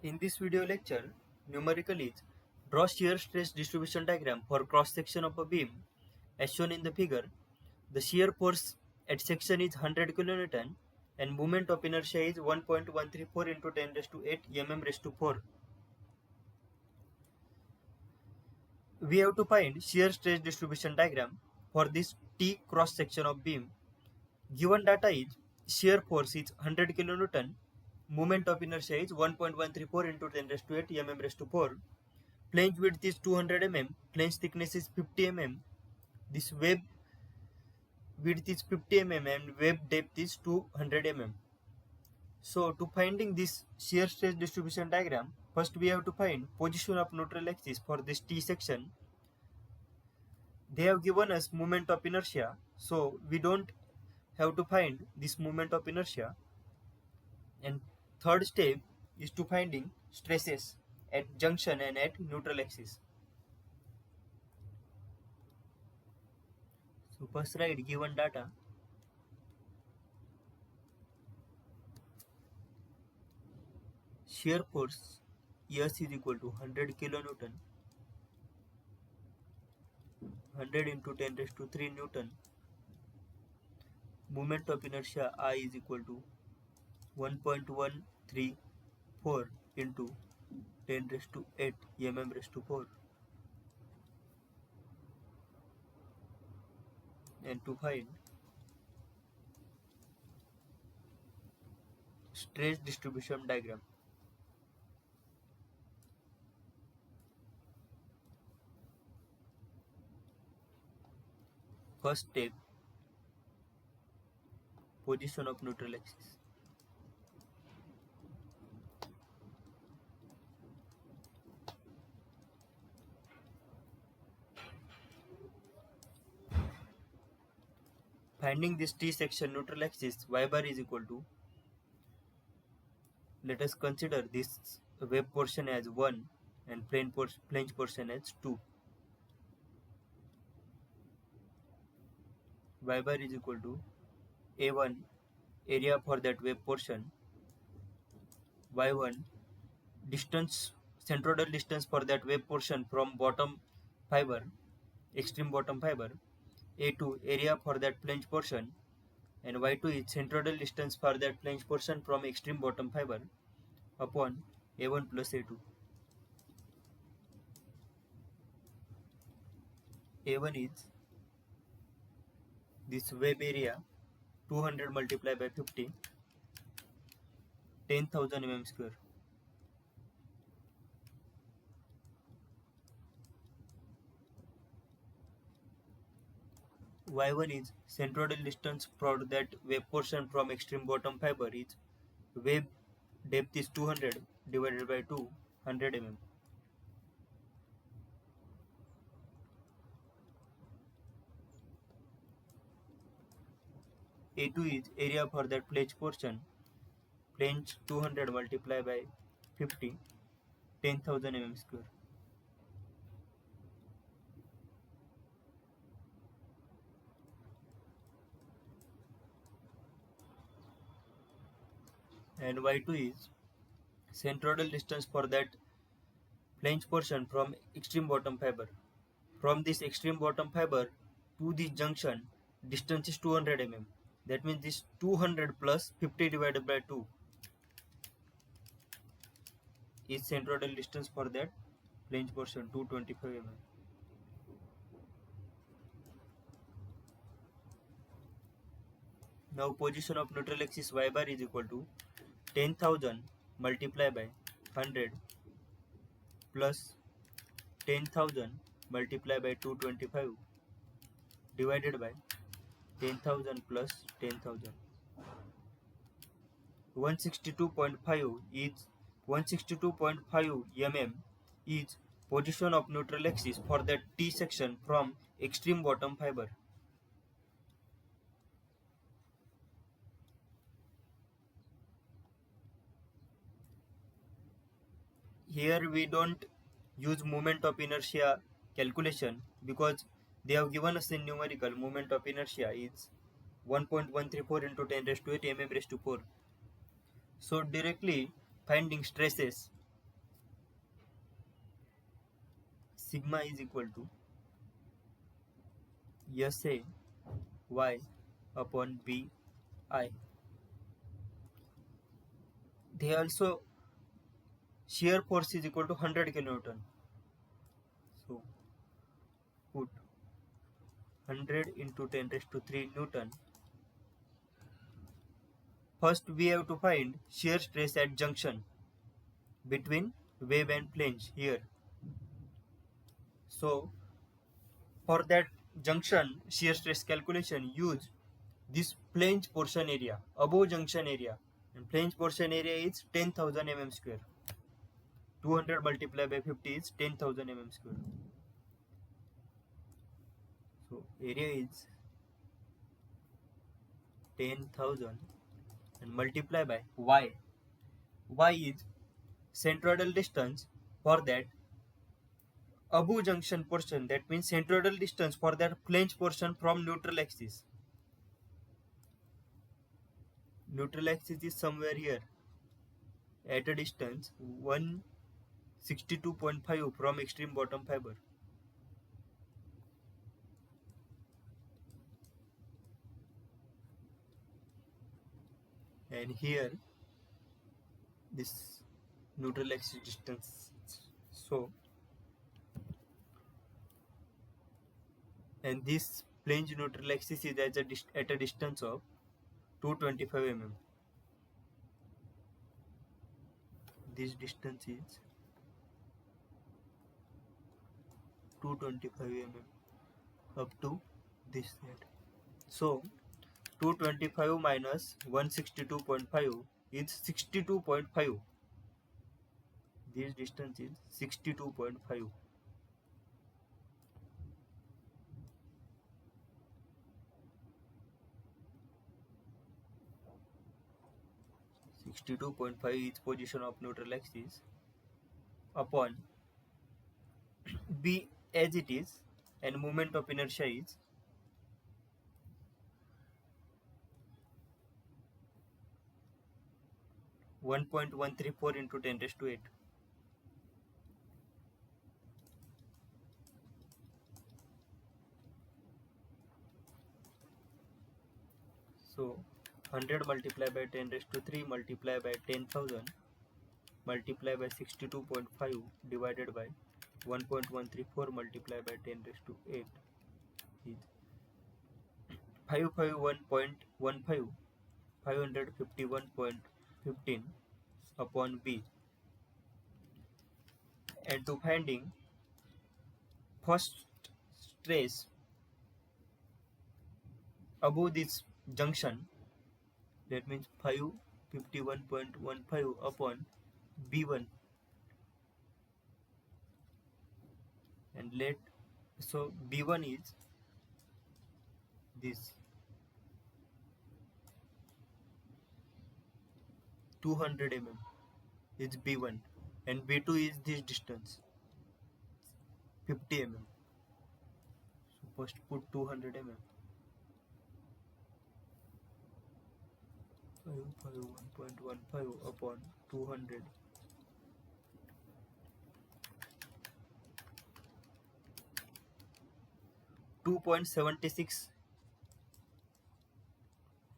In this video lecture, numerical is draw shear stress distribution diagram for cross section of a beam. As shown in the figure, the shear force at section is 100 kN and moment of inertia is 1.134 into 10 raised to 8 mm raised to 4. We have to find shear stress distribution diagram for this T cross section of beam. Given data is shear force is 100 kN, moment of inertia is 1.134 into 10 raised to 8 mm raised to 4. Flange width is 200 mm, flange thickness is 50 mm, this web width is 50 mm and web depth is 200 mm. So to finding this shear stress distribution diagram, first we have to find position of neutral axis for this T section. They have given us moment of inertia, so we don't have to find this moment of inertia. And third step is to finding stresses at junction and at neutral axis. So first write given data. Shear force S is equal to 100 kilonewton, 100 into 10 raised to 3 Newton. Moment of inertia I is equal to 1.134 into 10 raised to 8 mm raised to 4. And to find stress distribution diagram. First step, position of neutral axis. Finding this T section neutral axis, y bar is equal to, let us consider this web portion as 1 and flange portion as 2. Y bar is equal to A1 area for that web portion, Y1 distance, centroidal distance for that web portion from bottom fiber, extreme bottom fiber, A2 area for that flange portion, and Y2 is centroidal distance for that flange portion from extreme bottom fiber upon A1 plus A2. A1 is this web area 200 multiplied by 50, 10,000 mm square. Y1 is centroidal distance for that web portion from extreme bottom fiber is web depth is 200 divided by 2, 100 mm. A2 is area for that flange portion, flange 200 multiplied by 50, 10,000 mm square. And Y2 is centroidal distance for that flange portion from extreme bottom fiber. From this extreme bottom fiber to this junction, distance is 200 mm. That means this 200 plus 50 divided by 2 is centroidal distance for that flange portion, 225 mm. Now position of neutral axis y bar is equal to 10,000 multiplied by 100 plus 10,000 multiplied by 225 divided by 10,000 plus 10,000. 162.5 is 162.5 mm is position of neutral axis for that T section from extreme bottom fiber. Here we don't use moment of inertia calculation because they have given us in numerical moment of inertia is 1.134 into 10 raised to 8 mm raised to 4. So directly finding stresses sigma is equal to SA y upon B I. They also shear force is equal to 100 kilonewton. So put 100 into 10 raised to 3 Newton. First we have to find shear stress at junction between wave and flange here. So for that junction shear stress calculation, use this flange portion area above junction area, and flange portion area is 10,000 mm square. 200 multiplied by 50 is 10,000 mm square. So area is 10,000 and multiply by y. Y is centroidal distance for that above junction portion, that means centroidal distance for that flange portion from neutral axis. Neutral axis is somewhere here at a distance 162.5 from extreme bottom fiber. And here this neutral axis distance. So and this flange neutral axis is at a distance of 225 mm. This distance is 225 mm up to this side. So 225 minus 162.5 is 62.5. This distance is 62.5. is position of neutral axis upon B as it is, and moment of inertia is 1.134 into 10 raised to 8. So 100 multiplied by 10 raised to 3 multiplied by 10,000 multiplied by 62.5 divided by 1.134 multiplied by 10 raised to 8 is 551.15, 551.15 upon B. And to finding first stress above this junction, that means 551.15 upon B1, and so B1 is this 200 mm is B1, and B2 is this distance 50 mm. So first put 200 mm. 551.15 upon 200. .76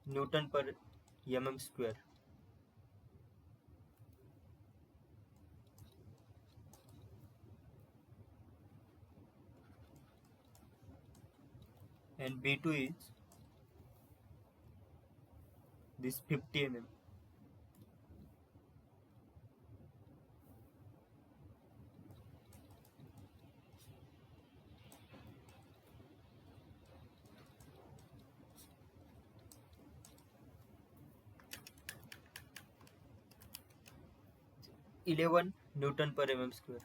Newton per mm square. And B2 is this 50 mm. .11 Newton per mm square.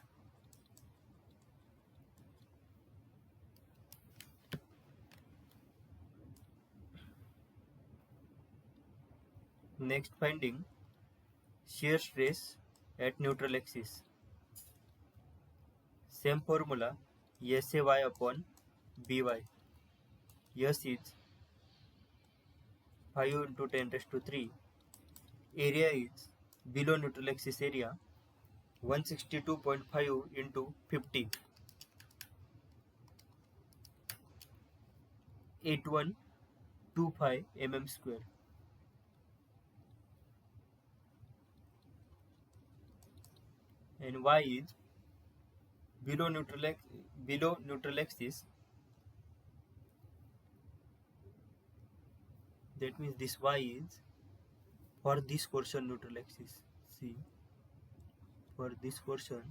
Next finding shear stress at neutral axis. Same formula, SAY upon BY. S is 5 into 10 raised to 3. Area is below neutral axis area 162.5 into 50. 8125 mm square. And y is below neutral axis. That means this y is for this portion neutral axis. See, for this portion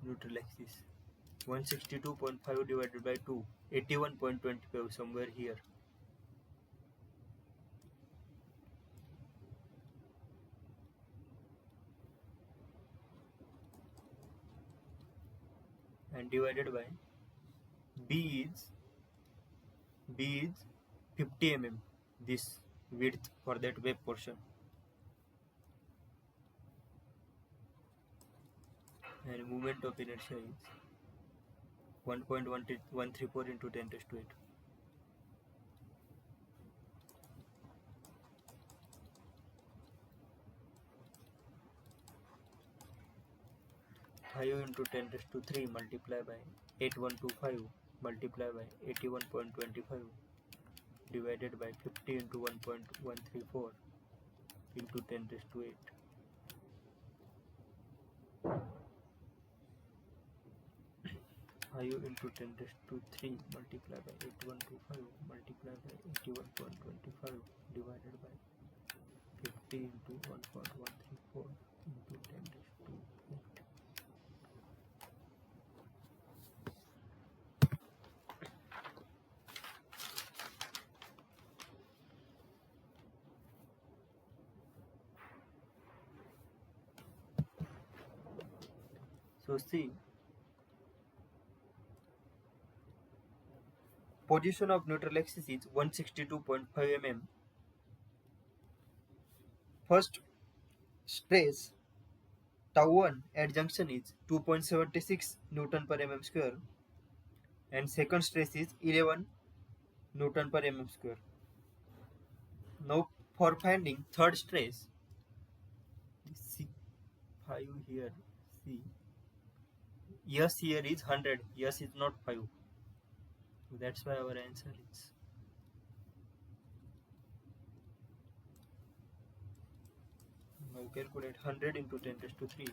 neutral axis, 162.5 divided by 2, 81.25, somewhere here. And divided by b is 50 mm, this width for that wave portion. And moment of inertia is 1.134 into 10 raised to 8. Five into 10 raised to 3 multiplied by 8125 multiplied by 81.25 divided by 50 into 1.134 into 10 raised to 8. 5 into 10 raised to 3 multiplied by 8125 multiplied by 81.25 divided by 50 into 1.134 into 10 raised to 8. So see, position of neutral axis is 162.5 mm. First stress tau 1 at junction is 2.76 Newton per mm square, and second stress is 11 Newton per mm square. Now for finding third stress, see 5 here, see, yes here is 100, yes is not 5. That's why our answer is now calculate 100 into 10 raised to 3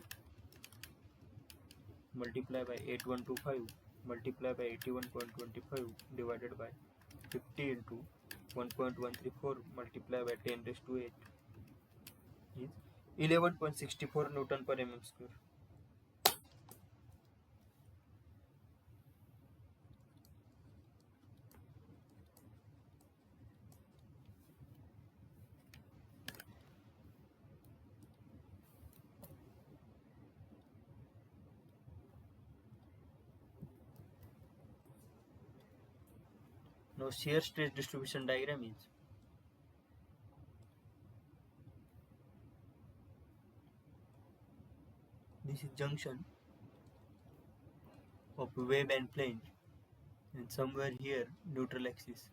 multiply by 8125 multiply by 81.25 divided by 50 into 1.134 multiply by 10 raised to 8 is 11.64 Newton per mm square. Now shear stress distribution diagram is this is junction of wave and plane, and somewhere here neutral axis.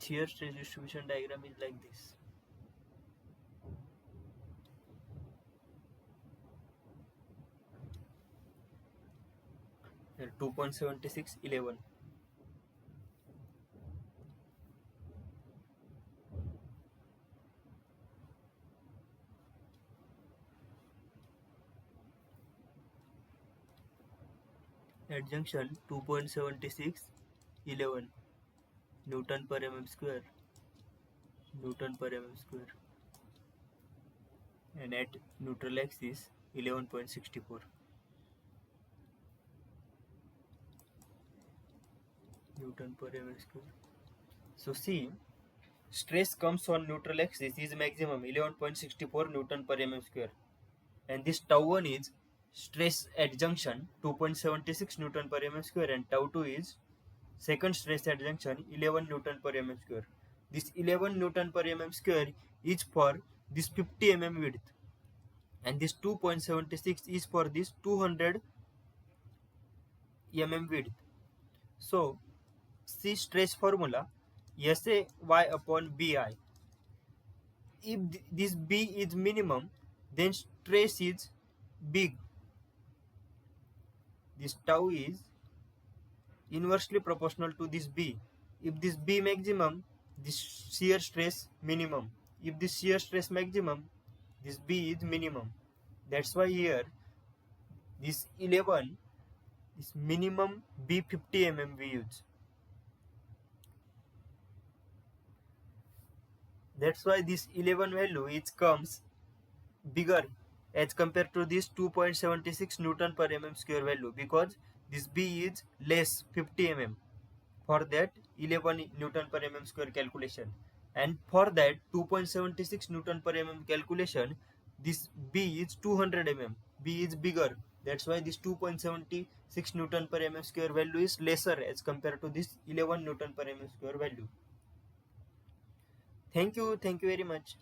Shear stress distribution diagram is like this. Here 2.76 11. At junction 2.76 11 Newton per mm square, Newton per mm square, and at neutral axis 11.64 Newton per mm square. So see, stress comes on neutral axis is maximum 11.64 Newton per mm square, and this tau 1 is stress at junction 2.76 Newton per mm square, and tau 2 is second stress at junction 11 Newton per mm square. This 11 Newton per mm square is for this 50 mm width, and this 2.76 is for this 200 mm width. So see stress formula SA y upon bi. If this b is minimum, then stress is big. This tau is inversely proportional to this b. If this b maximum, this shear stress minimum. If this shear stress maximum, this b is minimum. That's why here this 11 is minimum b 50 mm we use. That's why this 11 value it comes bigger as compared to this 2.76 Newton per mm square value, because this b is less 50 mm for that 11 Newton per mm square calculation, and for that 2.76 Newton per mm calculation this b is 200 mm. B is bigger, that's why this 2.76 Newton per mm square value is lesser as compared to this 11 Newton per mm square value. Thank you very much.